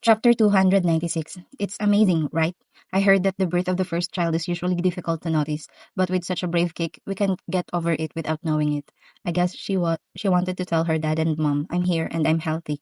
Chapter 296. It's amazing, right? I heard that the birth of the first child is usually difficult to notice, but with such a brave kick, we can get over it without knowing it. I guess she wanted to tell her dad and mom, I'm here and I'm healthy.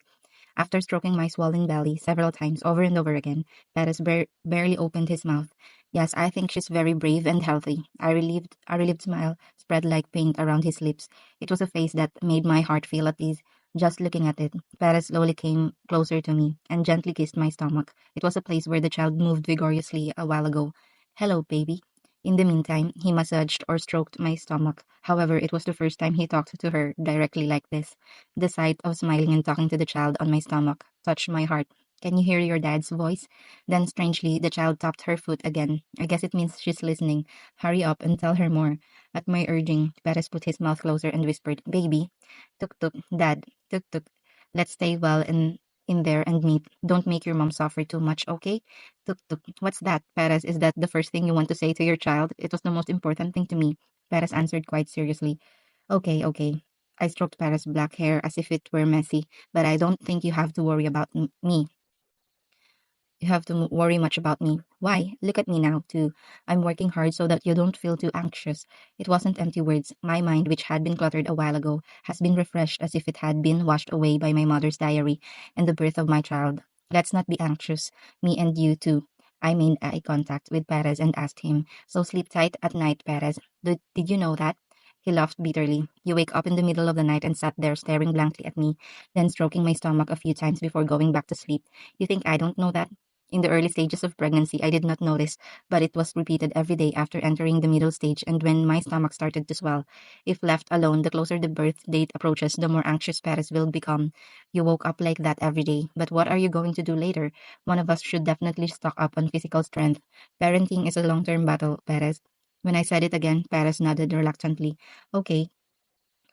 After stroking my swollen belly several times over and over again, Perez barely opened his mouth. Yes, I think she's very brave and healthy. A relieved smile spread like paint around his lips. It was a face that made my heart feel at ease. Just looking at it, Perez slowly came closer to me and gently kissed my stomach. It was a place where the child moved vigorously a while ago. Hello, baby. In the meantime, he massaged or stroked my stomach. However, it was the first time he talked to her directly like this. The sight of smiling and talking to the child on my stomach touched my heart. Can you hear your dad's voice? Then, strangely, the child tapped her foot again. I guess it means she's listening. Hurry up and tell her more. At my urging, Perez put his mouth closer and whispered, Baby, tuk tuk, dad, tuk tuk. Let's stay well in there and meet. Don't make your mom suffer too much, okay? Tuk tuk. What's that, Perez? Is that the first thing you want to say to your child? It was the most important thing to me. Perez answered quite seriously. Okay, okay. I stroked Paris' black hair as if it were messy, but I don't think you have to worry about me. You have to worry much about me. Why? Look at me now, too. I'm working hard so that you don't feel too anxious. It wasn't empty words. My mind, which had been cluttered a while ago, has been refreshed as if it had been washed away by my mother's diary and the birth of my child. Let's not be anxious. Me and you, too. I made eye contact with Perez and asked him, So sleep tight at night, Perez. Did you know that? He laughed bitterly. You wake up in the middle of the night and sat there staring blankly at me, then stroking my stomach a few times before going back to sleep. You think I don't know that? In the early stages of pregnancy, I did not notice, but it was repeated every day after entering the middle stage and when my stomach started to swell. If left alone, the closer the birth date approaches, the more anxious Paris will become. You woke up like that every day, but what are you going to do later? One of us should definitely stock up on physical strength. Parenting is a long-term battle, Perez. When I said it again, Perez nodded reluctantly. Okay,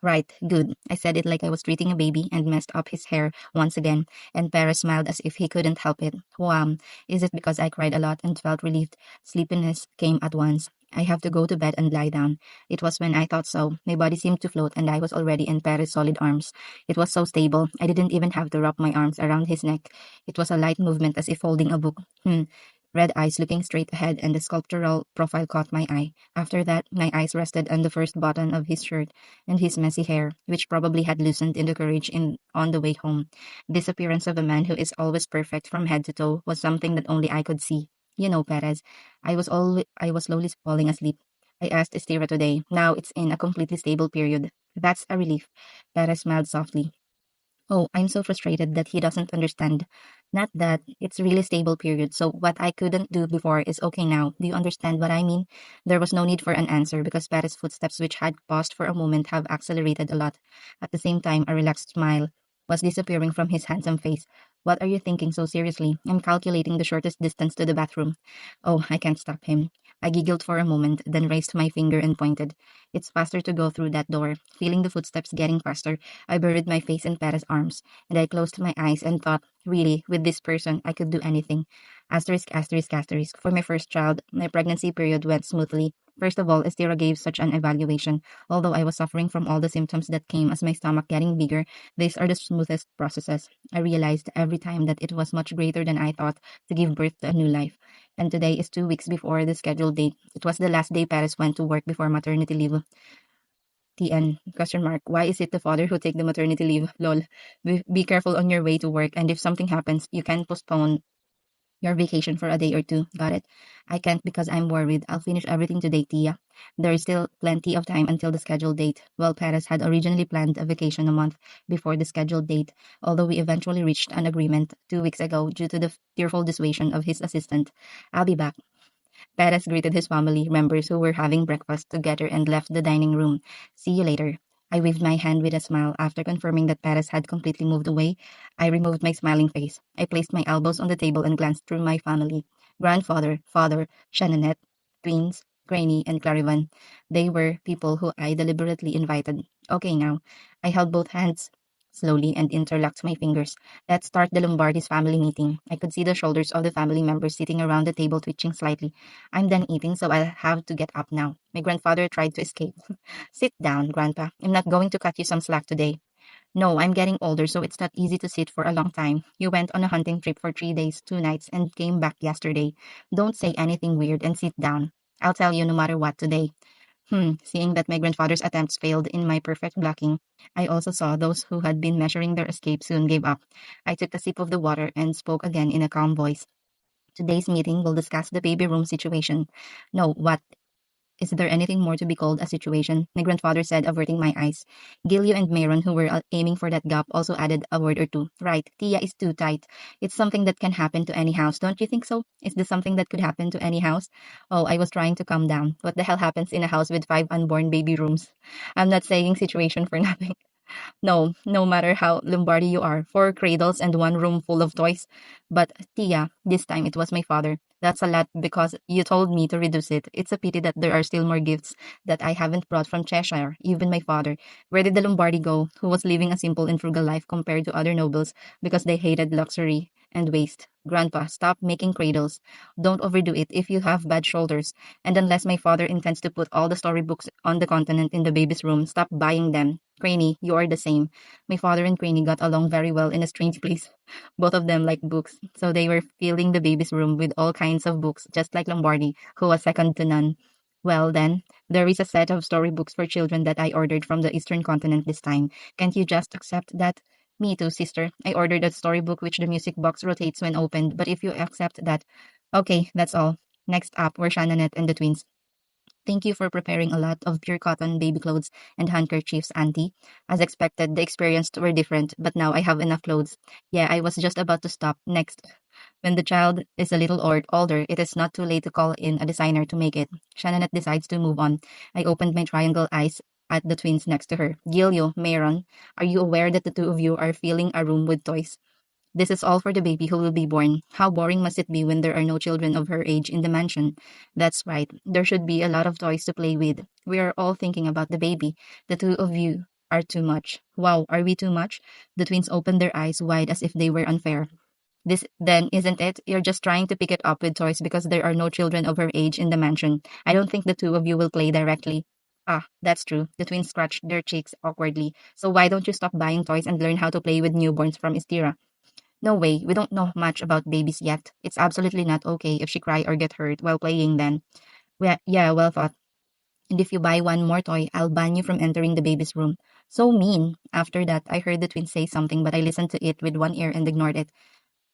right, good. I said it like I was treating a baby and messed up his hair once again, and Paris smiled as if he couldn't help it. Wham! Is it because I cried a lot and felt relieved? Sleepiness came at once. I have to go to bed and lie down. It was when I thought so. My body seemed to float and I was already in Paris' solid arms. It was so stable, I didn't even have to wrap my arms around his neck. It was a light movement as if holding a book. Red eyes looking straight ahead and the sculptural profile caught my eye. After that, my eyes rested on the first button of his shirt and his messy hair, which probably had loosened in the carriage on the way home. This appearance of a man who is always perfect from head to toe was something that only I could see. You know, Perez, I was slowly falling asleep. I asked Estira today. Now it's in a completely stable period. That's a relief. Perez smiled softly. Oh, I'm so frustrated that he doesn't understand. Not that it's really stable period. So what I couldn't do before is okay now. Do you understand what I mean? There was no need for an answer because Paris' footsteps, which had paused for a moment, have accelerated a lot. At the same time, a relaxed smile was disappearing from his handsome face. What are you thinking so seriously? I'm calculating the shortest distance to the bathroom. Oh, I can't stop him. I giggled for a moment, then raised my finger and pointed. It's faster to go through that door. Feeling the footsteps getting faster, I buried my face in Paris' arms, and I closed my eyes and thought, really, with this person, I could do anything. Asterisk, asterisk, asterisk. For my first child, my pregnancy period went smoothly. First of all, Estira gave such an evaluation. Although I was suffering from all the symptoms that came as my stomach getting bigger, these are the smoothest processes. I realized every time that it was much greater than I thought to give birth to a new life. And today is 2 weeks before the scheduled date. It was the last day Paris went to work before maternity leave. TN question mark. Why is it the father who take the maternity leave? Lol. Be careful on your way to work and if something happens, you can postpone your vacation for a day or two. Got it? I can't because I'm worried. I'll finish everything today, Tia. There is still plenty of time until the scheduled date. Well, Paris had originally planned a vacation a month before the scheduled date, although we eventually reached an agreement 2 weeks ago due to the tearful dissuasion of his assistant. I'll be back. Perez greeted his family members who were having breakfast together and left the dining room. See you later. I waved my hand with a smile. After confirming that Perez had completely moved away, I removed my smiling face. I placed my elbows on the table and glanced through my family. Grandfather, father, Shananette, twins, Granny, and Clarivan. They were people who I deliberately invited. Okay now. I held both hands slowly and interlocked my fingers. Let's start the Lombardi's family meeting. I could see the shoulders of the family members sitting around the table twitching slightly. I'm done eating, so I'll have to get up now. My grandfather tried to escape. Sit down, Grandpa. I'm not going to cut you some slack today. No, I'm getting older, so it's not easy to sit for a long time. You went on a hunting trip for 3 days, 2 nights, and came back yesterday. Don't say anything weird and sit down. I'll tell you no matter what today. Seeing that my grandfather's attempts failed in my perfect blocking, I also saw those who had been measuring their escape soon gave up. I took a sip of the water and spoke again in a calm voice. Today's meeting will discuss the baby room situation. No, what is there anything more to be called a situation? My grandfather said, averting my eyes. Gilio and Mayron, who were aiming for that gap, also added a word or two. Right, Tia is too tight. It's something that can happen to any house, don't you think so? Is this something that could happen to any house? Oh, I was trying to calm down. What the hell happens in a house with 5 unborn baby rooms? I'm not saying situation for nothing. No, no matter how Lombardi you are, 4 cradles and 1 room full of toys. But Tia, this time it was my father. That's a lot because you told me to reduce it. It's a pity that there are still more gifts that I haven't brought from Cheshire, even my father. Where did the Lombardi go, who was living a simple and frugal life compared to other nobles because they hated luxury and waste? Grandpa, stop making cradles. Don't overdo it if you have bad shoulders. And unless my father intends to put all the storybooks on the continent in the baby's room, stop buying them. Craney, you are the same. My father and Craney got along very well in a strange place. Both of them liked books, so they were filling the baby's room with all kinds of books, just like Lombardi, who was second to none. Well, then, there is a set of storybooks for children that I ordered from the Eastern continent this time. Can't you just accept that? Me too, sister. I ordered a storybook which the music box rotates when opened, but if you accept that. Okay, that's all. Next up were Shannonette and the twins. Thank you for preparing a lot of pure cotton baby clothes and handkerchiefs, Auntie. As expected, the experience were different, but now I have enough clothes. Yeah, I was just about to stop. Next. When the child is a little older, it is not too late to call in a designer to make it. Shannonette decides to move on. I opened my triangle eyes at the twins next to her. Gilio, Mayron, are you aware that the two of you are filling a room with toys? This is all for the baby who will be born. How boring must it be when there are no children of her age in the mansion? That's right. There should be a lot of toys to play with. We are all thinking about the baby. The two of you are too much. Wow, are we too much? The twins opened their eyes wide as if they were unfair. This then isn't it? You're just trying to pick it up with toys because there are no children of her age in the mansion. I don't think the two of you will play directly. Ah, that's true. The twins scratched their cheeks awkwardly. So why don't you stop buying toys and learn how to play with newborns from Istira? No way, we don't know much about babies yet. It's absolutely not okay if she cry or get hurt while playing then. Well, yeah, well thought. And if you buy one more toy, I'll ban you from entering the baby's room. So mean. After that, I heard the twins say something, but I listened to it with one ear and ignored it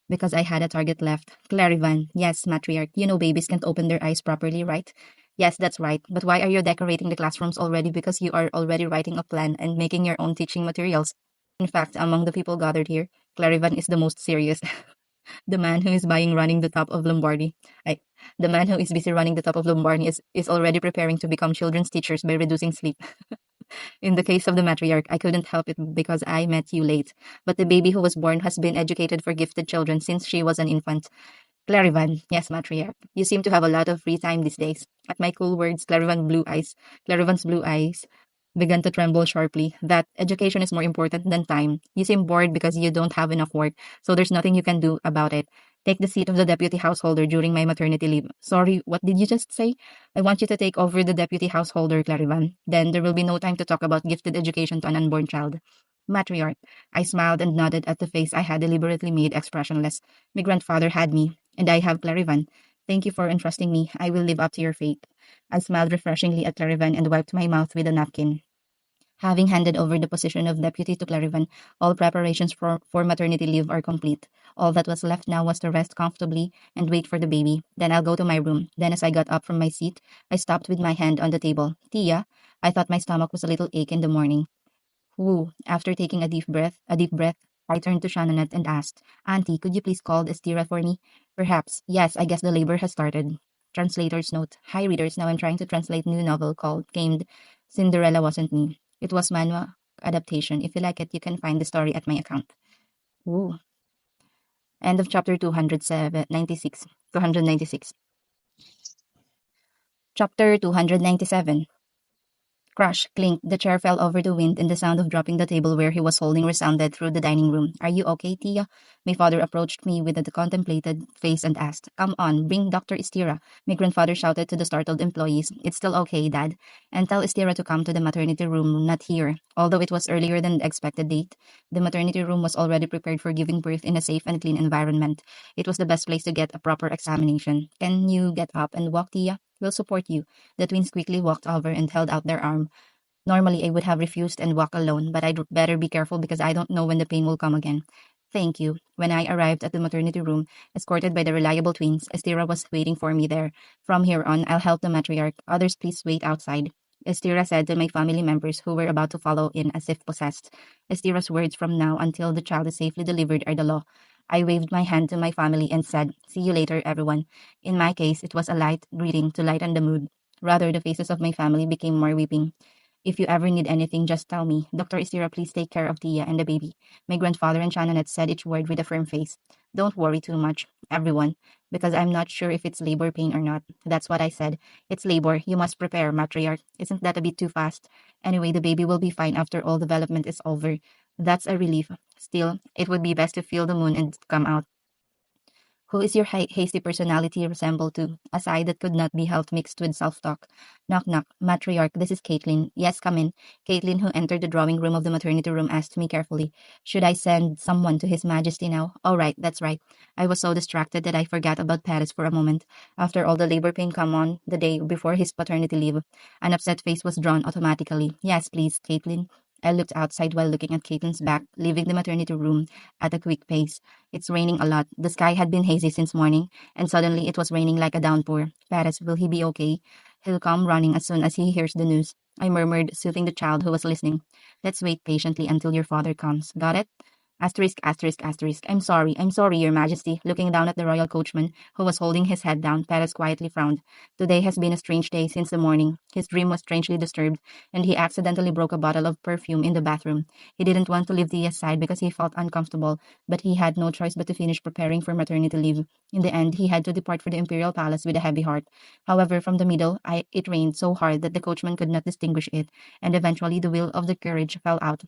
because I had a target left. Clarivan, yes, Matriarch, you know babies can't open their eyes properly, right? Yes, that's right. But why are you decorating the classrooms already? Because you are already writing a plan and making your own teaching materials. In fact, among the people gathered here, Clarivan is the most serious. The man who is buying running the top of Lombardi. I, the man who is busy running the top of Lombardi is already preparing to become children's teachers by reducing sleep. In the case of the matriarch, I couldn't help it because I met you late. But the baby who was born has been educated for gifted children since she was an infant. Clarivan, yes, matriarch. You seem to have a lot of free time these days. At my cool words, Clarivan's blue eyes began to tremble sharply. That education is more important than time. You seem bored because you don't have enough work, so there's nothing you can do about it. Take the seat of the deputy householder during my maternity leave. Sorry, what did you just say? I want you to take over the deputy householder, Clarivan. Then there will be no time to talk about gifted education to an unborn child. Matriarch. I smiled and nodded at the face I had deliberately made expressionless. My grandfather had me, and I have Clarivan. Thank you for entrusting me. I will live up to your fate. I smiled refreshingly at Clarivan and wiped my mouth with a napkin. Having handed over the position of deputy to Clarivan, all preparations for maternity leave are complete. All that was left now was to rest comfortably and wait for the baby. Then I'll go to my room. Then as I got up from my seat, I stopped with my hand on the table. Tia, I thought my stomach was a little ache in the morning. Whew. After taking a deep breath, I turned to Shannonette and asked, Auntie, could you please call the Estira for me? Perhaps. Yes, I guess the labor has started. Translator's note. Hi, readers. Now I'm trying to translate new novel called Gamed Cinderella Wasn't Me. It was manual adaptation. If you like it, you can find the story at my account. Ooh. End of chapter 296. 296. Chapter 297. Crash, clink, the chair fell over the wind and the sound of dropping the table where he was holding resounded through the dining room. Are you okay, Tia? My father approached me with a contemplated face and asked, Come on, bring Dr. Istira. My grandfather shouted to the startled employees, It's still okay, Dad. And tell Istira to come to the maternity room, not here. Although it was earlier than the expected date, the maternity room was already prepared for giving birth in a safe and clean environment. It was the best place to get a proper examination. Can you get up and walk, Tia? We'll support you. The twins quickly walked over and held out their arm. Normally, I would have refused and walked alone, but I'd better be careful because I don't know when the pain will come again. Thank you. When I arrived at the maternity room, escorted by the reliable twins, Estira was waiting for me there. From here on, I'll help the matriarch. Others, please wait outside. Estira said to my family members who were about to follow in as if possessed. Estira's words from now until the child is safely delivered are the law. I waved my hand to my family and said, See you later, everyone. In my case, it was a light greeting to lighten the mood. Rather, the faces of my family became more weeping. If you ever need anything, just tell me. Dr. Istira, please take care of Tia and the baby. My grandfather and Shananet said each word with a firm face. Don't worry too much, everyone, because I'm not sure if it's labor pain or not. That's what I said. It's labor. You must prepare, matriarch. Isn't that a bit too fast? Anyway, the baby will be fine after all development is over. That's a relief. Still, it would be best to feel the moon and come out. Who is your hasty personality resemble to? A sigh that could not be helped mixed with self-talk. Knock knock. Matriarch, this is Caitlin. Yes, come in. Caitlin, who entered the drawing room of the maternity room, asked me carefully, Should I send someone to His Majesty now? All right, that's right. I was so distracted that I forgot about Paris for a moment. After all the labor pain come on the day before his paternity leave, an upset face was drawn automatically. Yes, please, Caitlin. I looked outside while looking at Caitlin's back, leaving the maternity room at a quick pace. It's raining a lot. The sky had been hazy since morning, and suddenly it was raining like a downpour. Paris, will he be okay? He'll come running as soon as he hears the news. I murmured, soothing the child who was listening. Let's wait patiently until your father comes. Got it? Asterisk, asterisk, asterisk. I'm sorry, Your Majesty. Looking down at the royal coachman, who was holding his head down, Paris quietly frowned. Today has been a strange day since the morning. His dream was strangely disturbed, and he accidentally broke a bottle of perfume in the bathroom. He didn't want to leave Tia's side because he felt uncomfortable, but he had no choice but to finish preparing for maternity leave. In the end, he had to depart for the imperial palace with a heavy heart. However, from the middle, it rained so hard that the coachman could not distinguish it, and eventually the wheel of the carriage fell out.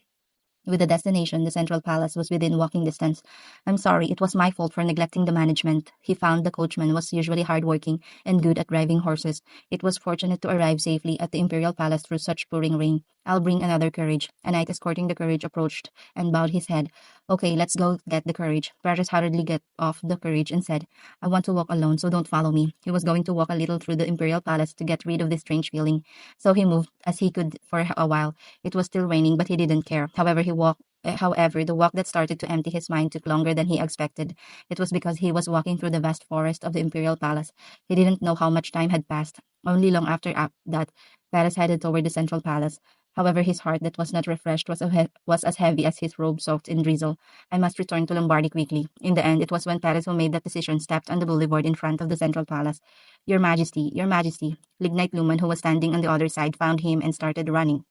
With the destination, the central palace was within walking distance. I'm sorry, it was my fault for neglecting the management. He found the coachman was usually hardworking and good at driving horses. It was fortunate to arrive safely at the imperial palace through such pouring rain. I'll bring another carriage. A knight escorting the carriage approached and bowed his head. Okay, let's go get the carriage. Paris hurriedly got off the carriage and said, I want to walk alone, so don't follow me. He was going to walk a little through the imperial palace to get rid of this strange feeling. So he moved as he could for a while. It was still raining, but he didn't care. However, the walk that started to empty his mind took longer than he expected. It was because he was walking through the vast forest of the imperial palace. He didn't know how much time had passed. Only long after that, Paris headed toward the central palace. However, his heart that was not refreshed was as heavy as his robe soaked in drizzle. I must return to Lombardy quickly. In the end, it was when Paris who made that decision stepped on the boulevard in front of the central palace. Your Majesty, Lignite Lumen, who was standing on the other side, found him and started running.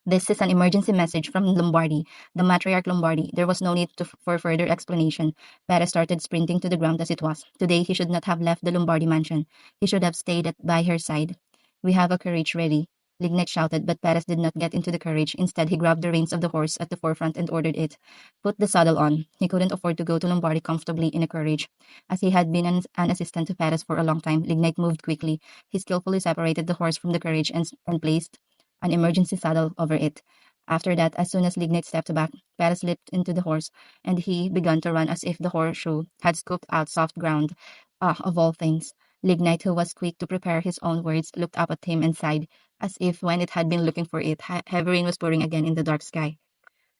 This is an emergency message from Lombardy, the Matriarch Lombardy. There was no need for further explanation. Perez started sprinting to the ground as it was. Today he should not have left the Lombardy mansion. He should have stayed by her side. We have a carriage ready, Lignite shouted, but Perez did not get into the carriage. Instead, he grabbed the reins of the horse at the forefront and ordered it. Put the saddle on. He couldn't afford to go to Lombardy comfortably in a carriage. As he had been an assistant to Perez for a long time, Lignite moved quickly. He skillfully separated the horse from the carriage and placed an emergency saddle over it. After that, as soon as Lignite stepped back, Perez slipped into the horse, and he began to run as if the horseshoe had scooped out soft ground. Ah, of all things. Lignite, who was quick to prepare his own words, looked up at him and sighed, as if when it had been looking for it, heavy rain was pouring again in the dark sky.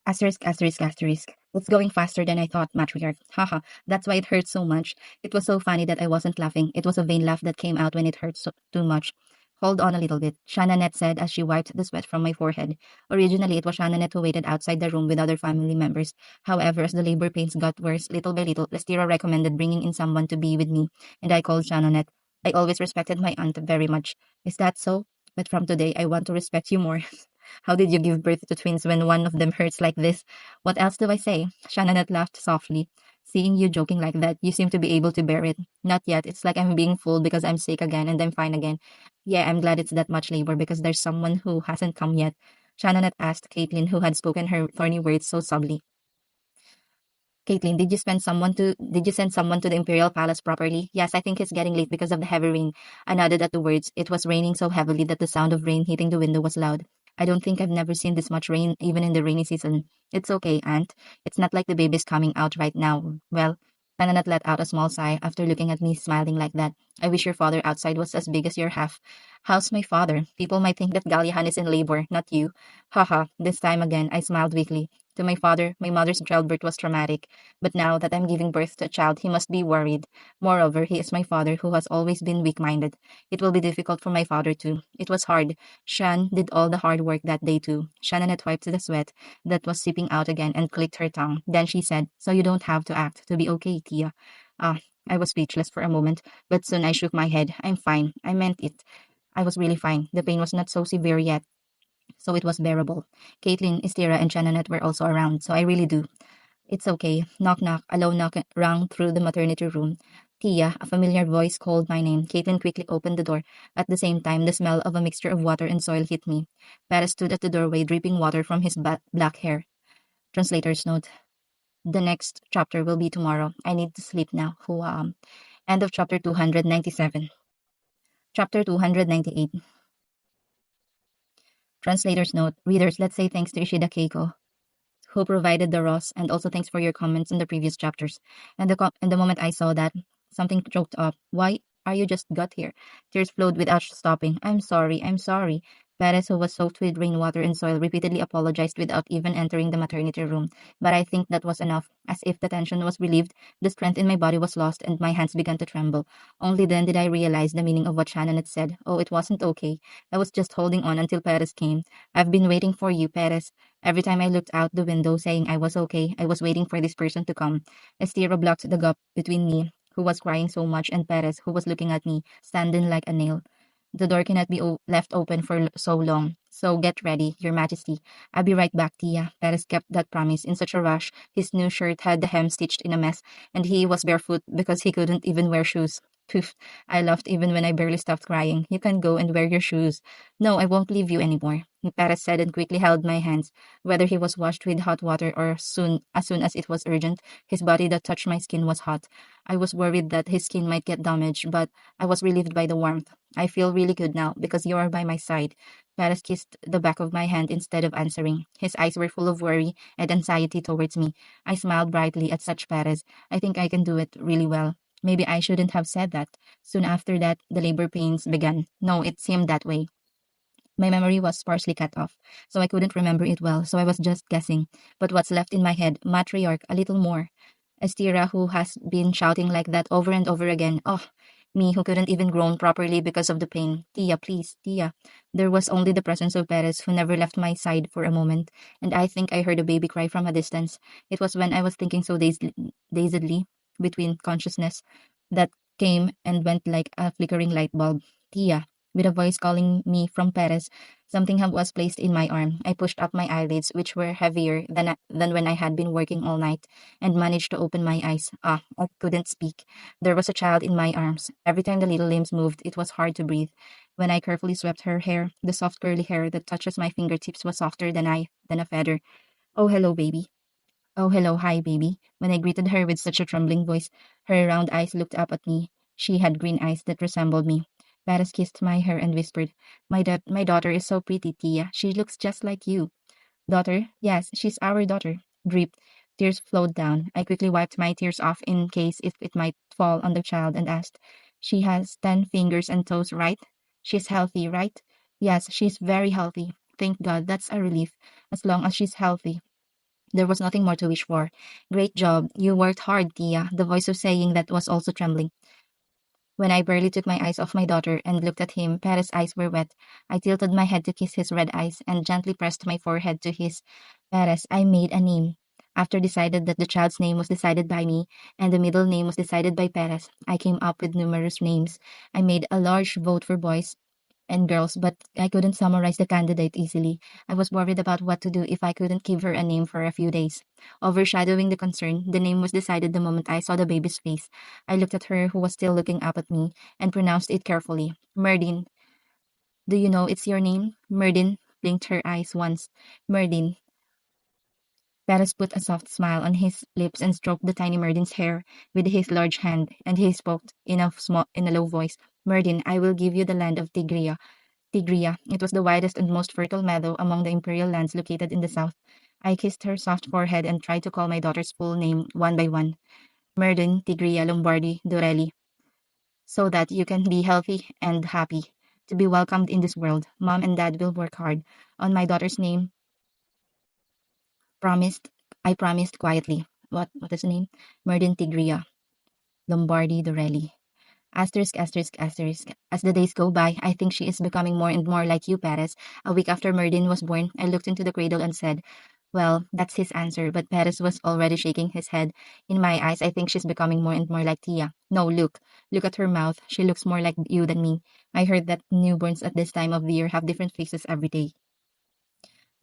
Asterisk, asterisk, asterisk. It's going faster than I thought, Matriarch. Haha, that's why it hurt so much. It was so funny that I wasn't laughing. It was a vain laugh that came out when it hurt too much. Hold on a little bit, Shannonette said as she wiped the sweat from my forehead. Originally, it was Shannonette who waited outside the room with other family members. However, as the labor pains got worse, little by little, Lestira recommended bringing in someone to be with me, and I called Shannonette. I always respected my aunt very much. Is that so? But from today, I want to respect you more. How did you give birth to twins when one of them hurts like this? What else do I say? Shannonette laughed softly. Seeing you joking like that, you seem to be able to bear it. Not yet. It's like I'm being fooled because I'm sick again and I'm fine again. Yeah, I'm glad it's that much labor because there's someone who hasn't come yet. Shannon had asked Caitlin, who had spoken her thorny words so subtly. Caitlin, did you send someone to the Imperial Palace properly? Yes, I think it's getting late because of the heavy rain. I nodded at the words. It was raining so heavily that the sound of rain hitting the window was loud. I don't think I've never seen this much rain, even in the rainy season. It's okay, Aunt. It's not like the baby's coming out right now. Well, Nananat let out a small sigh after looking at me smiling like that. I wish your father outside was as big as your half. How's my father? People might think that Gallihan is in labor, not you. Haha, this time again, I smiled weakly. To my father, my mother's childbirth was traumatic. But now that I'm giving birth to a child, he must be worried. Moreover, he is my father who has always been weak minded. It will be difficult for my father too. It was hard. Shan did all the hard work that day too. Shannon had wiped the sweat that was seeping out again and clicked her tongue. Then she said, "So you don't have to act to be okay, Tia." Ah, I was speechless for a moment, but soon I shook my head. I'm fine. I meant it. I was really fine. The pain was not so severe yet, so it was bearable. Caitlin, Estira, and Shannonette were also around, so I really do. It's okay. Knock knock. A low knock rang through the maternity room. Tia, a familiar voice called my name. Caitlin quickly opened the door. At the same time, the smell of a mixture of water and soil hit me. Paris stood at the doorway, dripping water from his black hair. Translator's note. The next chapter will be tomorrow. I need to sleep now. End of chapter 297. Chapter 298. Translator's note. Readers, let's say thanks to Ishida Keiko, who provided the Ross, and also thanks for your comments in the previous chapters. And the moment I saw that, something choked up. Why are you just got here? Tears flowed without stopping. I'm sorry, I'm sorry. Perez, who was soaked with rainwater and soil, repeatedly apologized without even entering the maternity room. But I think that was enough. As if the tension was relieved, the strength in my body was lost, and my hands began to tremble. Only then did I realize the meaning of what Shannon had said. Oh, it wasn't okay. I was just holding on until Perez came. I've been waiting for you, Perez. Every time I looked out the window saying I was okay, I was waiting for this person to come. Estira blocked the gap between me, who was crying so much, and Perez, who was looking at me, standing like a nail. The door cannot be left open for so long. So get ready, Your Majesty. I'll be right back, Tia. Perez kept that promise in such a rush. His new shirt had the hem stitched in a mess, and he was barefoot because he couldn't even wear shoes. Poof. I laughed even when I barely stopped crying. You can go and wear your shoes. No, I won't leave you anymore, Perez said and quickly held my hands. Whether he was washed with hot water or as soon as it was urgent, his body that touched my skin was hot. I was worried that his skin might get damaged, but I was relieved by the warmth. I feel really good now because you are by my side. Perez kissed the back of my hand instead of answering. His eyes were full of worry and anxiety towards me. I smiled brightly at such Perez. I think I can do it really well. Maybe I shouldn't have said that. Soon after that, the labor pains began. No, it seemed that way. My memory was sparsely cut off, so I couldn't remember it well, so I was just guessing. But what's left in my head, Matriarch, a little more. Estira, who has been shouting like that over and over again. Oh, me who couldn't even groan properly because of the pain. Tia, please, Tia. There was only the presence of Perez, who never left my side for a moment, and I think I heard a baby cry from a distance. It was when I was thinking so dazedly between consciousness that came and went like a flickering light bulb. Tia, with a voice calling me from Perez. Something was placed in my arm. I pushed up my eyelids, which were heavier than when I had been working all night, and managed to open my eyes. Ah, I couldn't speak. There was a child in my arms. Every time the little limbs moved, it was hard to breathe. When I carefully swept her hair, the soft curly hair that touches my fingertips was softer than a feather. Oh, hello, baby. Oh, hello, hi, baby. When I greeted her with such a trembling voice, her round eyes looked up at me. She had green eyes that resembled me. Paris kissed my hair and whispered, my daughter is so pretty, Tia. She looks just like you. Daughter? Yes, she's our daughter. Drip. Tears flowed down. I quickly wiped my tears off in case if it might fall on the child and asked, She has 10 fingers and toes, right? She's healthy, right? Yes, she's very healthy. Thank God, that's a relief. As long as she's healthy. There was nothing more to wish for. Great job. You worked hard, Tia. The voice of saying that was also trembling. When I barely took my eyes off my daughter and looked at him, Paris' eyes were wet. I tilted my head to kiss his red eyes and gently pressed my forehead to his. Paris, I made a name. After decided that the child's name was decided by me and the middle name was decided by Perez, I came up with numerous names. I made a large vote for boys and girls, but I couldn't summarize the candidate easily. I was worried about what to do if I couldn't give her a name for a few days. Overshadowing the concern, the name was decided the moment I saw the baby's face. I looked at her, who was still looking up at me, and pronounced it carefully. Merdin. Do you know it's your name? Merdin blinked her eyes once. Merdin. Paris put a soft smile on his lips and stroked the tiny Merdin's hair with his large hand, and he spoke in a low voice. Merdin, I will give you the land of Tigria. Tigria. It was the widest and most fertile meadow among the imperial lands located in the south. I kissed her soft forehead and tried to call my daughter's full name one by one. Merdin, Tigria, Lombardi, Dorelli. So that you can be healthy and happy. To be welcomed in this world. Mom and Dad will work hard. On my daughter's name, promised, I promised quietly. What is the name? Merdin, Tigria, Lombardi, Dorelli. Asterisk, asterisk, asterisk. As the days go by, I think she is becoming more and more like you, Perez. A week after Merdin was born, I looked into the cradle and said, well, that's his answer, but Perez was already shaking his head. In my eyes, I think she's becoming more and more like Tia. No, look. Look at her mouth. She looks more like you than me. I heard that newborns at this time of the year have different faces every day.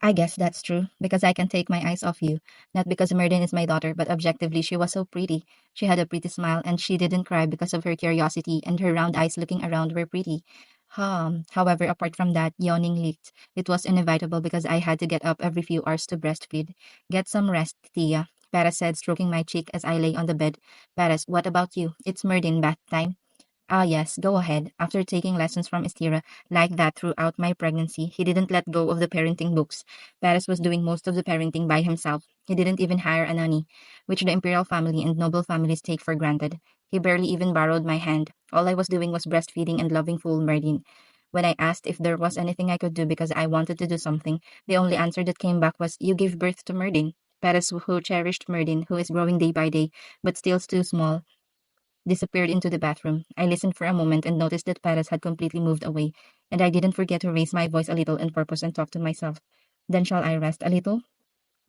I guess that's true, because I can take my eyes off you. Not because Merdin is my daughter, but objectively, she was so pretty. She had a pretty smile, and she didn't cry because of her curiosity, and her round eyes looking around were pretty. However, apart from that, yawning leaked. It was inevitable because I had to get up every few hours to breastfeed. Get some rest, Tia, Paris said, stroking my cheek as I lay on the bed. Paris, what about you? It's Merdin bath time. Ah, yes, go ahead. After taking lessons from Estira like that throughout my pregnancy, he didn't let go of the parenting books. Paris was doing most of the parenting by himself. He didn't even hire a nanny, which the imperial family and noble families take for granted. He barely even borrowed my hand. All I was doing was breastfeeding and loving full Merdin. When I asked if there was anything I could do because I wanted to do something, the only answer that came back was, you gave birth to Merdin. Paris, who cherished Merdin, who is growing day by day, but still too small, disappeared into the bathroom. I listened for a moment and noticed that Paris had completely moved away, and I didn't forget to raise my voice a little in purpose and talk to myself. Then shall I rest a little?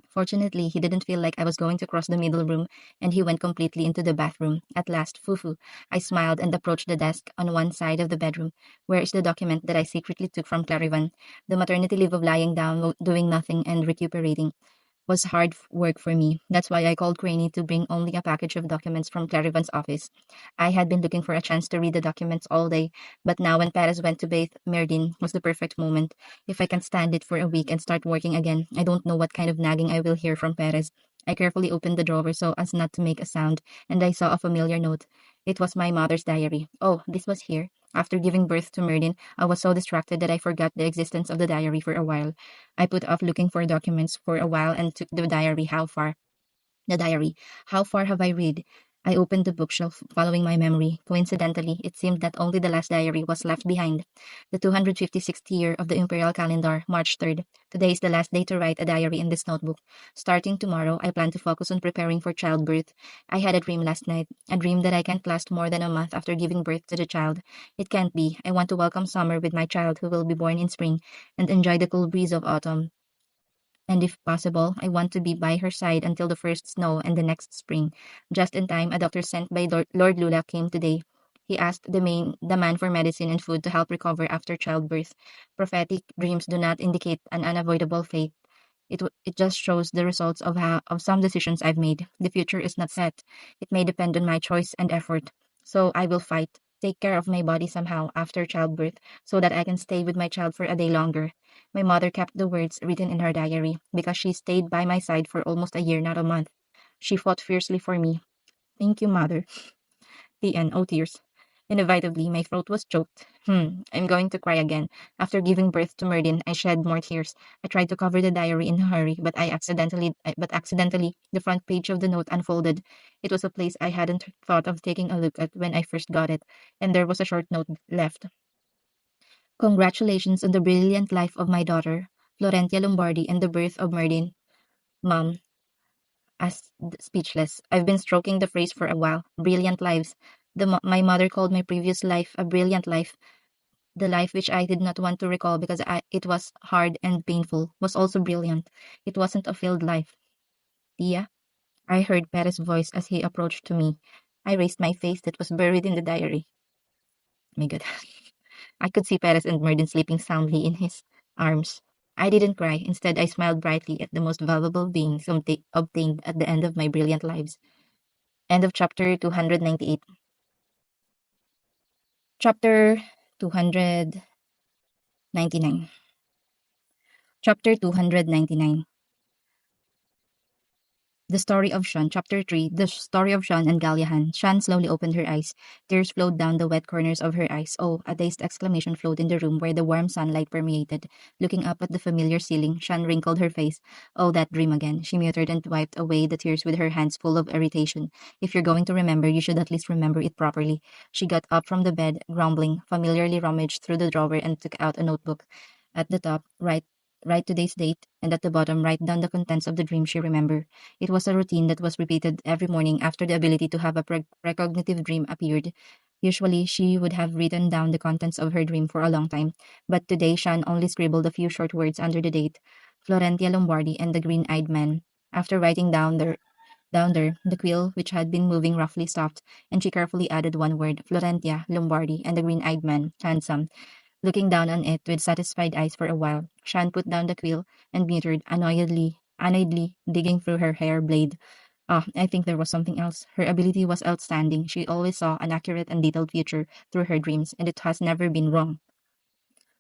Fortunately, he didn't feel like I was going to cross the middle room, and he went completely into the bathroom. At last, Fufu. I smiled and approached the desk on one side of the bedroom. Where is the document that I secretly took from Clarivan? The maternity leave of lying down, doing nothing, and recuperating was hard work for me. That's why I called Craney to bring only a package of documents from Clarivan's office. I had been looking for a chance to read the documents all day, but now when Paris went to bathe Merdin was the perfect moment. If I can stand it for a week and start working again, I don't know what kind of nagging I will hear from Paris. I carefully opened the drawer so as not to make a sound, and I saw a familiar note. It was my mother's diary. Oh, this was here. After giving birth to Merdin, I was so distracted that I forgot the existence of the diary for a while. I put off looking for documents for a while and took the diary. The diary. How far have I read? I opened the bookshelf, following my memory. Coincidentally, it seemed that only the last diary was left behind. The 256th year of the imperial calendar, March 3rd. Today is the last day to write a diary in this notebook. Starting tomorrow, I plan to focus on preparing for childbirth. I had a dream last night, a dream that I can't last more than a month after giving birth to the child. It can't be. I want to welcome summer with my child who will be born in spring and enjoy the cool breeze of autumn. And if possible, I want to be by her side until the first snow and the next spring. Just in time, a doctor sent by Lord Lula came today. He asked the man for medicine and food to help recover after childbirth. Prophetic dreams do not indicate an unavoidable fate. It just shows the results of some decisions I've made. The future is not set. It may depend on my choice and effort. So I will fight, take care of my body somehow after childbirth, so that I can stay with my child for a day longer. My mother kept the words written in her diary because she stayed by my side for almost a year, not a month. She fought fiercely for me. Thank you, mother. The end. Oh, tears. Inevitably, my throat was choked. I'm going to cry again. After giving birth to Merdin, I shed more tears. I tried to cover the diary in a hurry, but accidentally, the front page of the note unfolded. It was a place I hadn't thought of taking a look at when I first got it, and there was a short note left. Congratulations on the brilliant life of my daughter, Florentia Lombardi, and the birth of Merdin. Mom, speechless. I've been stroking the phrase for a while. Brilliant lives. My mother called my previous life a brilliant life. The life which I did not want to recall because it was hard and painful was also brilliant. It wasn't a failed life. Tia? I heard Perez's voice as he approached to me. I raised my face that was buried in the diary. My God. I could see Perez and Murden sleeping soundly in his arms. I didn't cry. Instead, I smiled brightly at the most valuable beings obtained at the end of my brilliant lives. End of chapter 298. Chapter 299. Chapter 299. The Story of Shan, Chapter 3, The Story of Shan and Galyahan. Shan slowly opened her eyes. Tears flowed down the wet corners of her eyes. Oh, a dazed exclamation flowed in the room where the warm sunlight permeated. Looking up at the familiar ceiling, Shan wrinkled her face. Oh, that dream again. She muttered and wiped away the tears with her hands full of irritation. If you're going to remember, you should at least remember it properly. She got up from the bed, grumbling, familiarly rummaged through the drawer and took out a notebook. At the top, write today's date, and at the bottom, write down the contents of the dream she remembered. It was a routine that was repeated every morning after the ability to have a precognitive dream appeared. Usually, she would have written down the contents of her dream for a long time, but today Shan only scribbled a few short words under the date: Florentia Lombardi and the Green-Eyed Man. After writing down there, the quill, which had been moving roughly, stopped, and she carefully added one word: Florentia, Lombardi, and the Green-Eyed Man, handsome. Looking down on it with satisfied eyes for a while, Shan put down the quill and muttered annoyedly, digging through her hair blade. Ah, I think there was something else. Her ability was outstanding. She always saw an accurate and detailed future through her dreams, and it has never been wrong.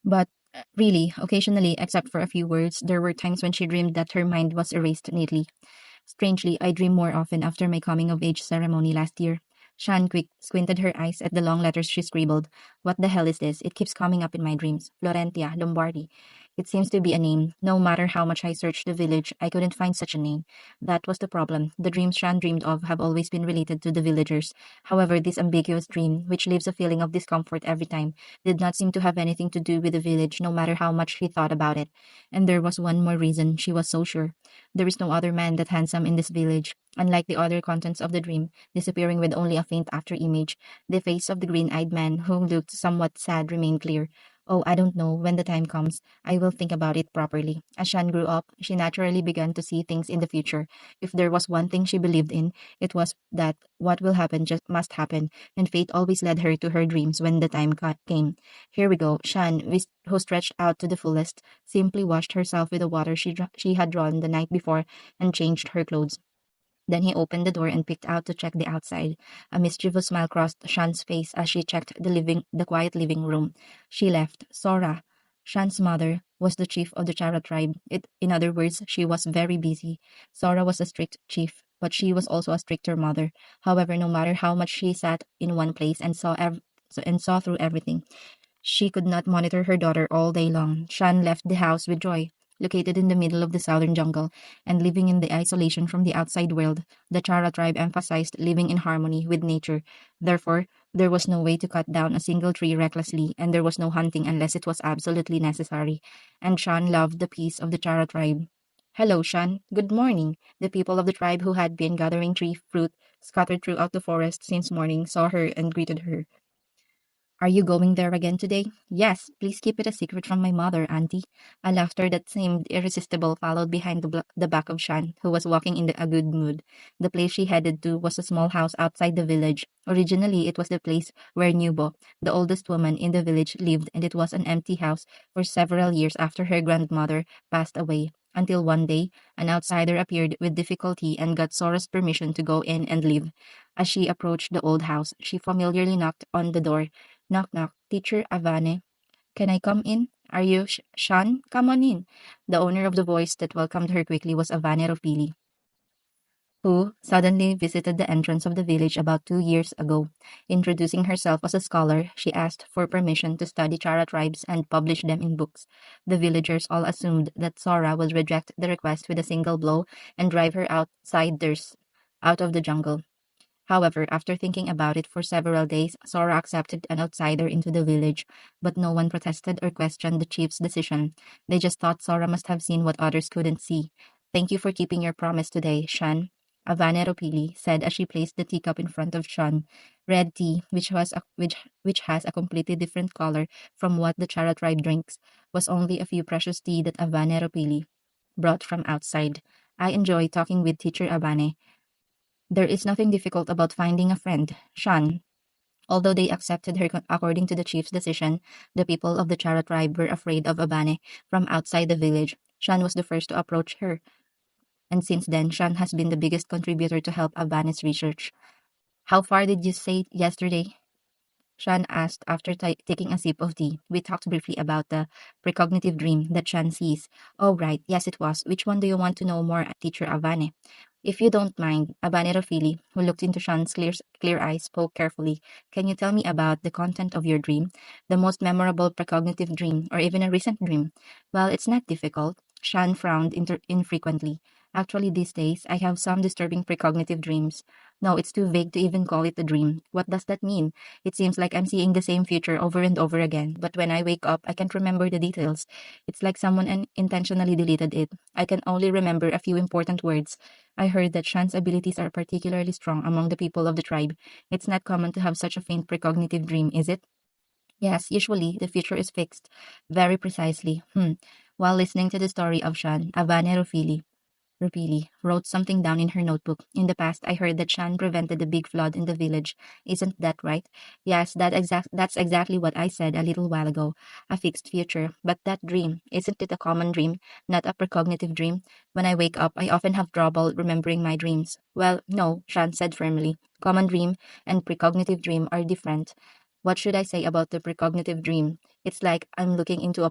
But really, occasionally, except for a few words, there were times when she dreamed that her mind was erased neatly. Strangely, I dream more often after my coming of age ceremony last year. Shan quick squinted her eyes at the long letters she scribbled. What the hell is this? It keeps coming up in my dreams. Florentia, Lombardi. It seems to be a name. No matter how much I searched the village, I couldn't find such a name. That was the problem. The dreams Shan dreamed of have always been related to the villagers. However, this ambiguous dream, which leaves a feeling of discomfort every time, did not seem to have anything to do with the village, no matter how much she thought about it. And there was one more reason she was so sure. There is no other man that handsome in this village. Unlike the other contents of the dream, disappearing with only a faint after image, the face of the green-eyed man, who looked somewhat sad, remained clear. Oh, I don't know. When the time comes, I will think about it properly. As Shan grew up, she naturally began to see things in the future. If there was one thing she believed in, it was that what will happen just must happen, and fate always led her to her dreams when the time came. Here we go. Shan, who stretched out to the fullest, simply washed herself with the water she had drawn the night before and changed her clothes. Then he opened the door and peeked out to check the outside. A mischievous smile crossed Shan's face as she checked the quiet living room. She left. Sora, Shan's mother, was the chief of the Chara tribe. In other words, she was very busy. Sora was a strict chief, but she was also a stricter mother. However, no matter how much she sat in one place and saw through everything, she could not monitor her daughter all day long. Shan left the house with Joy, located in the middle of the southern jungle, and living in the isolation from the outside world. The Chara tribe emphasized living in harmony with nature. Therefore, there was no way to cut down a single tree recklessly, and there was no hunting unless it was absolutely necessary. And Shan loved the peace of the Chara tribe. Hello, Shan. Good morning. The people of the tribe who had been gathering tree fruit scattered throughout the forest since morning saw her and greeted her. Are you going there again today? Yes, please keep it a secret from my mother, Auntie. A laughter that seemed irresistible followed behind the back of Shan, who was walking in a good mood. The place she headed to was a small house outside the village. Originally, it was the place where Nubo, the oldest woman in the village, lived, and it was an empty house for several years after her grandmother passed away. Until one day, an outsider appeared with difficulty and got Sora's permission to go in and live. As she approached the old house, she familiarly knocked on the door. Knock knock. Teacher Avane, can I come in? Are you Shan? Come on in. The owner of the voice that welcomed her quickly was Avane Ropili, who suddenly visited the entrance of the village about 2 years ago. Introducing herself as a scholar, she asked for permission to study Chara tribes and publish them in books. The villagers all assumed that Sora would reject the request with a single blow and drive her out of the jungle. However, after thinking about it for several days, Sora accepted an outsider into the village, but no one protested or questioned the chief's decision. They just thought Sora must have seen what others couldn't see. Thank you for keeping your promise today, Shan. Avane Ropili said as she placed the teacup in front of Shan. Red tea, which has a completely different color from what the Chara tribe drinks, was only a few precious tea that Avane Ropili brought from outside. I enjoy talking with Teacher Avane. There is nothing difficult about finding a friend, Shan. Although they accepted her according to the chief's decision, the people of the Chara tribe were afraid of Abane from outside the village. Shan was the first to approach her, and since then, Shan has been the biggest contributor to help Abane's research. How far did you say yesterday? Shan asked after taking a sip of tea. We talked briefly about the precognitive dream that Shan sees. Oh, right. Yes, it was. Which one do you want to know more, Teacher Avane? If you don't mind, Abane Rafili, who looked into Shan's clear eyes, spoke carefully. Can you tell me about the content of your dream? The most memorable precognitive dream, or even a recent dream? Well, it's not difficult. Shan frowned infrequently. Actually, these days, I have some disturbing precognitive dreams. No, it's too vague to even call it a dream. What does that mean? It seems like I'm seeing the same future over and over again, but when I wake up, I can't remember the details. It's like someone intentionally deleted it. I can only remember a few important words. I heard that Shan's abilities are particularly strong among the people of the tribe. It's not common to have such a faint precognitive dream, is it? Yes, usually the future is fixed. Very precisely. While listening to the story of Shan, Avane Rupili wrote something down in her notebook. In the past, I heard that Shan prevented the big flood in the village. Isn't that right? Yes, that's exactly what I said a little while ago. A fixed future. But that dream, isn't it a common dream, not a precognitive dream? When I wake up, I often have trouble remembering my dreams. Well, no, Shan said firmly. Common dream and precognitive dream are different. What should I say about the precognitive dream? It's like I'm looking into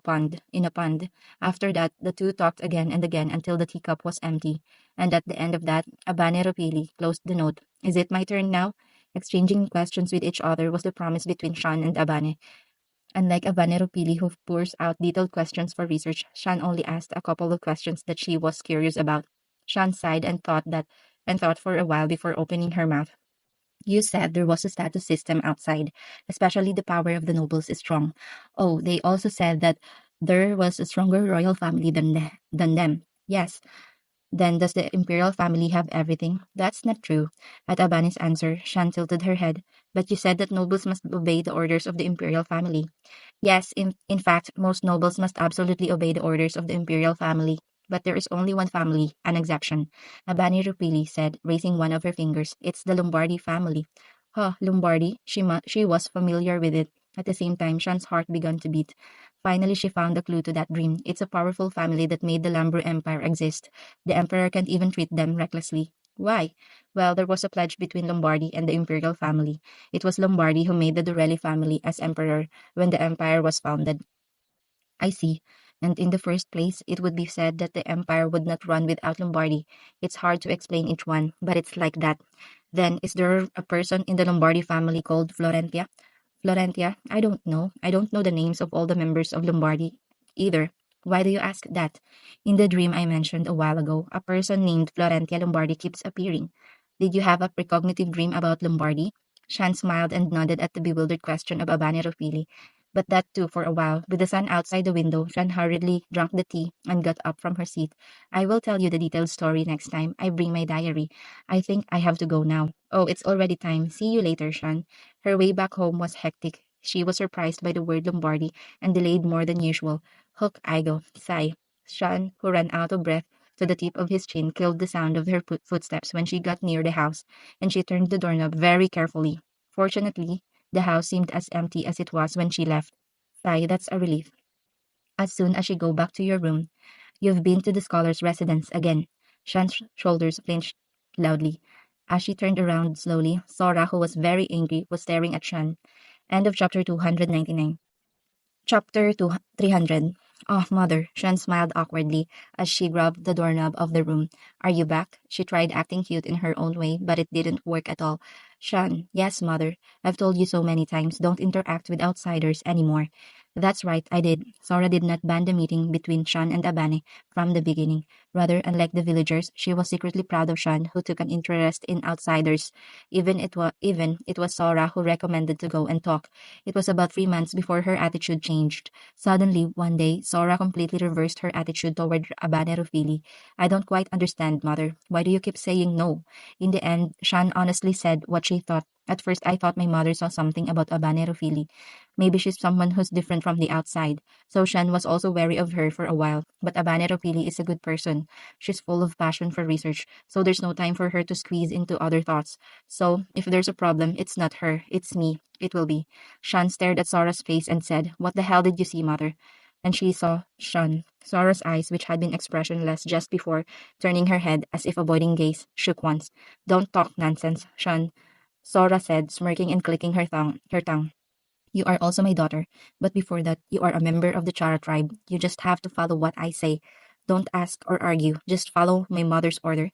in a pond. After that, the two talked again and again until the teacup was empty. And at the end of that, Abane Ropili closed the note. Is it my turn now? Exchanging questions with each other was the promise between Shan and Abane. Unlike Abane Ropili, who pours out detailed questions for research, Shan only asked a couple of questions that she was curious about. Shan sighed and thought for a while before opening her mouth. You said there was a status system outside, especially the power of the nobles is strong. Oh, they also said that there was a stronger royal family than them. Yes. Then does the imperial family have everything? That's not true. At Abani's answer, Shan tilted her head. But you said that nobles must obey the orders of the imperial family. Yes, in fact, most nobles must absolutely obey the orders of the imperial family. But there is only one family, an exception. Abani Rupili said, raising one of her fingers. It's the Lombardi family. Huh, Lombardi? She was familiar with it. At the same time, Shan's heart began to beat. Finally, she found a clue to that dream. It's a powerful family that made the Lambro Empire exist. The emperor can't even treat them recklessly. Why? Well, there was a pledge between Lombardi and the imperial family. It was Lombardi who made the Durelli family as emperor when the empire was founded. I see. And in the first place, it would be said that the empire would not run without Lombardi. It's hard to explain each one, but it's like that. Then, is there a person in the Lombardi family called Florentia? Florentia? I don't know. I don't know the names of all the members of Lombardi either. Why do you ask that? In the dream I mentioned a while ago, a person named Florentia Lombardi keeps appearing. Did you have a precognitive dream about Lombardi? Shan smiled and nodded at the bewildered question of Abane Rofili. But that too for a while. With the sun outside the window, Shan hurriedly drank the tea and got up from her seat. I will tell you the detailed story next time I bring my diary. I think I have to go now. Oh, it's already time. See you later, Shan. Her way back home was hectic. She was surprised by the word Lombardi and delayed more than usual. Hook, I go. Sigh. Shan, who ran out of breath to the tip of his chin, killed the sound of her footsteps when she got near the house, and she turned the doorknob very carefully. Fortunately, the house seemed as empty as it was when she left. Sigh, that's a relief. As soon as you go back to your room, you've been to the scholar's residence again. Shan's shoulders flinched loudly. As she turned around slowly, Sora, who was very angry, was staring at Shan. End of chapter 299. Chapter 300. Oh, mother. Shan smiled awkwardly as she grabbed the doorknob of the room. Are you back? She tried acting cute in her own way, but it didn't work at all. Shan, yes, mother. I've told you so many times, don't interact with outsiders anymore. That's right, I did. Sora did not ban the meeting between Shan and Abane from the beginning. Rather, unlike the villagers, she was secretly proud of Shan, who took an interest in outsiders. Even it was Sora who recommended to go and talk. It was about 3 months before her attitude changed. Suddenly, one day, Sora completely reversed her attitude toward Abane Rufili. I don't quite understand, mother. Why do you keep saying no? In the end, Shan honestly said what she thought At first, I thought my mother saw something about Abanerophilia. Maybe she's someone who's different from the outside. So Shan was also wary of her for a while. But Abanerophilia is a good person. She's full of passion for research, so there's no time for her to squeeze into other thoughts. So, if there's a problem, it's not her, it's me. It will be. Shan stared at Sora's face and said, "What the hell did you see, mother?" And she saw Shan. Sora's eyes, which had been expressionless just before, turning her head as if avoiding gaze, shook once. "Don't talk nonsense, Shan," Sora said, smirking and clicking her tongue. "You are also my daughter, but before that, you are a member of the Chara tribe. You just have to follow what I say. Don't ask or argue, just follow my mother's order."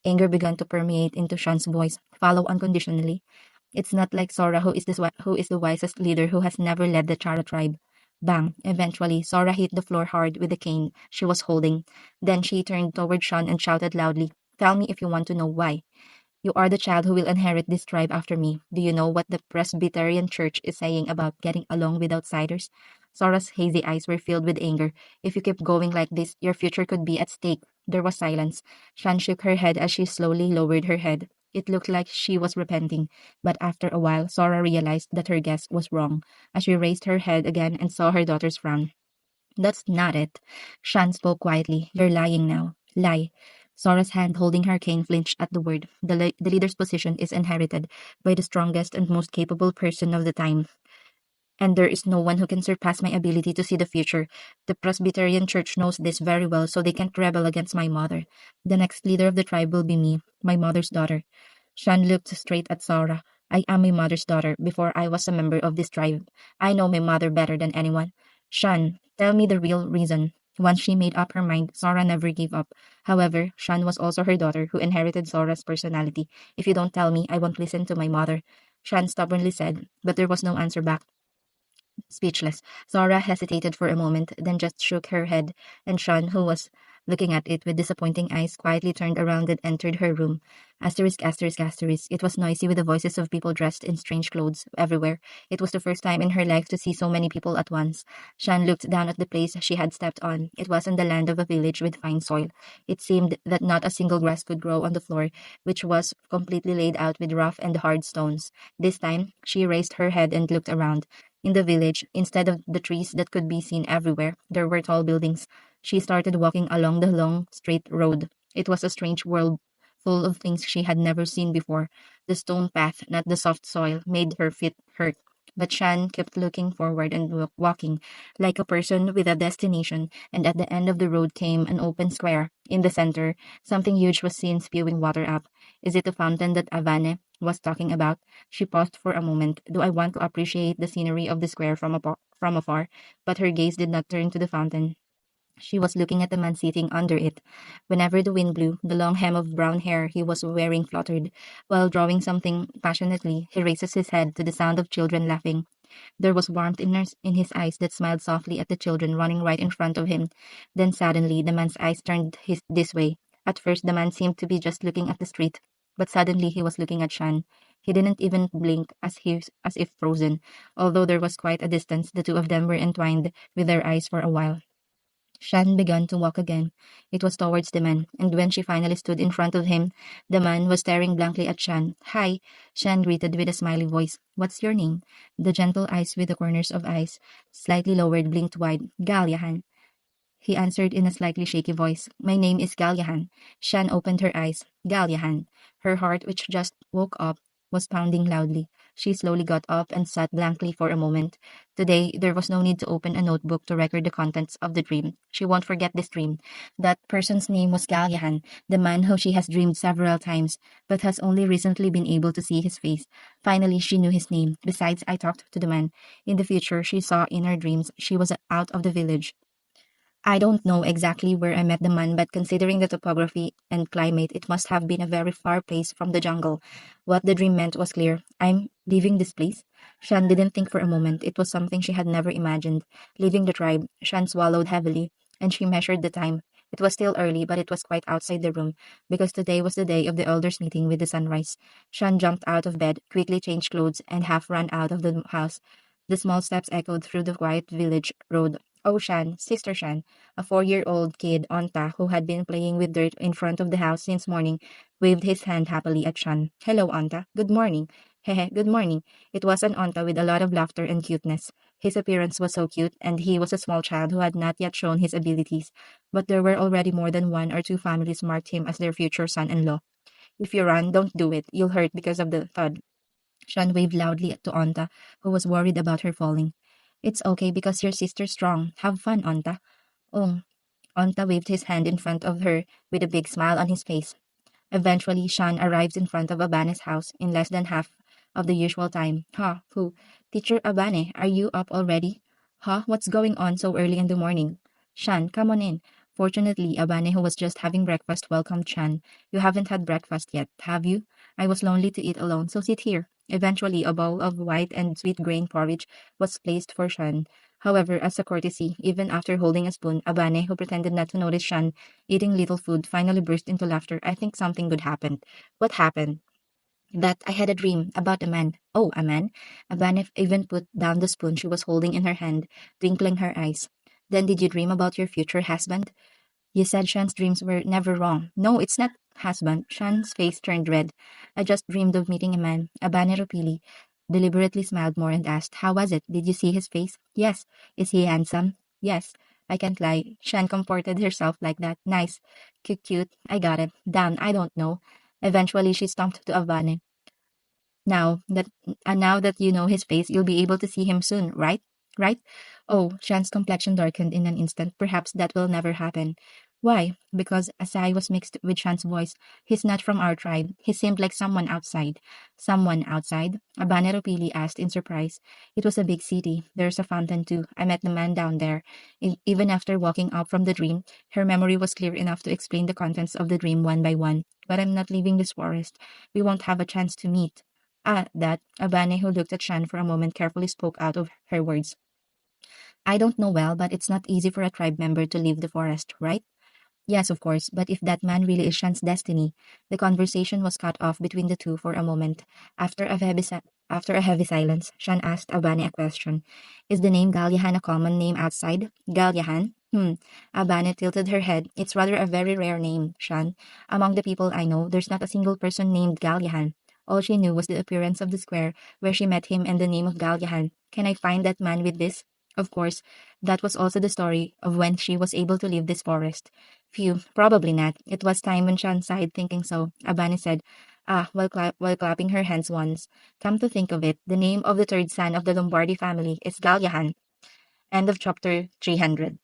Anger began to permeate into Shan's voice. "Follow unconditionally. It's not like Sora, who is the wisest leader who has never led the Chara tribe." Bang! Eventually, Sora hit the floor hard with the cane she was holding. Then she turned toward Shan and shouted loudly, "Tell me if you want to know why. You are the child who will inherit this tribe after me. Do you know what the Presbyterian Church is saying about getting along with outsiders?" Sora's hazy eyes were filled with anger. "If you keep going like this, your future could be at stake." There was silence. Shan shook her head as she slowly lowered her head. It looked like she was repenting, but after a while, Sora realized that her guess was wrong, as she raised her head again and saw her daughter's frown. "That's not it." Shan spoke quietly. "You're lying now. Lie." Sora's hand holding her cane flinched at the word. The leader's position is inherited by the strongest and most capable person of the time, and there is no one who can surpass my ability to see the future. The Presbyterian Church knows this very well, so they can't rebel against my mother. The next leader of the tribe will be me, my mother's daughter." Shan looked straight at Sora. "I am my mother's daughter before I was a member of this tribe. I know my mother better than anyone." "Shan, tell me the real reason." Once she made up her mind, Sora never gave up. However, Shan was also her daughter, who inherited Sora's personality. "If you don't tell me, I won't listen to my mother," Shan stubbornly said, but there was no answer back. Speechless, Zora hesitated for a moment, then just shook her head, and Sean, who was looking at it with disappointing eyes, quietly turned around and entered her room. Asterisk, asterisk, asterisk. It was noisy with the voices of people dressed in strange clothes everywhere. It was the first time in her life to see so many people at once. Shan looked down at the place she had stepped on. It was in the land of a village with fine soil. It seemed that not a single grass could grow on the floor, which was completely laid out with rough and hard stones. This time, she raised her head and looked around. In the village, instead of the trees that could be seen everywhere, there were tall buildings. She started walking along the long, straight road. It was a strange world full of things she had never seen before. The stone path, not the soft soil, made her feet hurt. But Shan kept looking forward and walking, like a person with a destination, and at the end of the road came an open square. In the center, something huge was seen spewing water up. "Is it the fountain that Avane was talking about?" She paused for a moment. "Do I want to appreciate the scenery of the square from afar?" But her gaze did not turn to the fountain. She was looking at the man sitting under it. Whenever the wind blew, the long hem of brown hair he was wearing fluttered. While drawing something passionately, he raises his head to the sound of children laughing. There was warmth in his eyes that smiled softly at the children running right in front of him. Then suddenly, the man's eyes turned this way. At first, the man seemed to be just looking at the street, but suddenly he was looking at Shan. He didn't even blink as if frozen. Although there was quite a distance, the two of them were entwined with their eyes for a while. Shan began to walk again. It was towards the man, and when she finally stood in front of him, the man was staring blankly at Shan. "Hi," Shan greeted with a smiley voice. "What's your name?" The gentle eyes with the corners of eyes, slightly lowered, blinked wide. "Galyahan," he answered in a slightly shaky voice. "My name is Galyahan." Shan opened her eyes. Galyahan. Her heart, which just woke up, was pounding loudly. She slowly got up and sat blankly for a moment. Today, there was no need to open a notebook to record the contents of the dream. She won't forget this dream. That person's name was Galyahan, the man who she has dreamed several times, but has only recently been able to see his face. Finally, she knew his name. Besides, I talked to the man. In the future, she saw in her dreams she was out of the village. I don't know exactly where I met the man, but considering the topography and climate, it must have been a very far place from the jungle. What the dream meant was clear. I'm leaving this place. Shan didn't think for a moment. It was something she had never imagined. Leaving the tribe, Shan swallowed heavily, and she measured the time. It was still early, but it was quite outside the room, because today was the day of the elders' meeting with the sunrise. Shan jumped out of bed, quickly changed clothes, and half ran out of the house. The small steps echoed through the quiet village road. "Oh, Shan, Sister Shan." A 4-year-old kid, Onta, who had been playing with dirt in front of the house since morning, waved his hand happily at Shan. "Hello, Onta. Good morning." Hehe, good morning. It was an Onta with a lot of laughter and cuteness. His appearance was so cute, and he was a small child who had not yet shown his abilities, but there were already more than one or two families marked him as their future son-in-law. If you run, don't do it. You'll hurt because of the thud. Shan waved loudly to Onta, who was worried about her falling. It's okay because your sister's strong. Have fun, Onta. Oh, Onta waved his hand in front of her with a big smile on his face. Eventually, Shan arrives in front of Abane's house in less than half of the usual time. Ha, who? Teacher Abane, are you up already? Ha, what's going on so early in the morning? Shan, come on in. Fortunately, Abane, who was just having breakfast, welcomed Shan. You haven't had breakfast yet, have you? I was lonely to eat alone, so sit here. Eventually, a bowl of white and sweet grain porridge was placed for Shan. However, as a courtesy, even after holding a spoon, Abane, who pretended not to notice Shan eating little food, finally burst into laughter. I think something good happened. What happened? That I had a dream about a man. Oh, a man? Abane even put down the spoon she was holding in her hand, twinkling her eyes. Then did you dream about your future husband? You said Shan's dreams were never wrong. No, it's not, husband. Shan's face turned red. I just dreamed of meeting a man. Abane Ropili deliberately smiled more and asked, how was it? Did you see his face? Yes. Is he handsome? Yes. I can't lie. Shan comforted herself like that. Nice. Cute, cute. I got it. Damn, I don't know. Eventually, she stomped to Abane. Now that you know his face, you'll be able to see him soon, right? Right? Oh, Shan's complexion darkened in an instant. Perhaps that will never happen. Why? Because a sigh was mixed with Shan's voice. He's not from our tribe. He seemed like someone outside. Someone outside? Abanero Pili asked in surprise. It was a big city. There's a fountain too. I met the man down there. Even after walking up from the dream, her memory was clear enough to explain the contents of the dream one by one. But I'm not leaving this forest. We won't have a chance to meet. That, Abane, who looked at Shan for a moment, carefully spoke out of her words. I don't know well, but it's not easy for a tribe member to leave the forest, right? Yes, of course, but if that man really is Shan's destiny, the conversation was cut off between the two for a moment. After a heavy silence, Shan asked Abane a question. Is the name Galyahan a common name outside? Galyahan? Abane tilted her head. It's rather a very rare name, Shan. Among the people I know, there's not a single person named Galyahan. All she knew was the appearance of the square where she met him and the name of Galyahan. Can I find that man with this? Of course, that was also the story of when she was able to leave this forest. Phew, probably not. It was time when Shan sighed, thinking so. Abani said, while clapping her hands once. Come to think of it, the name of the third son of the Lombardi family is Galyahan. End of chapter 300.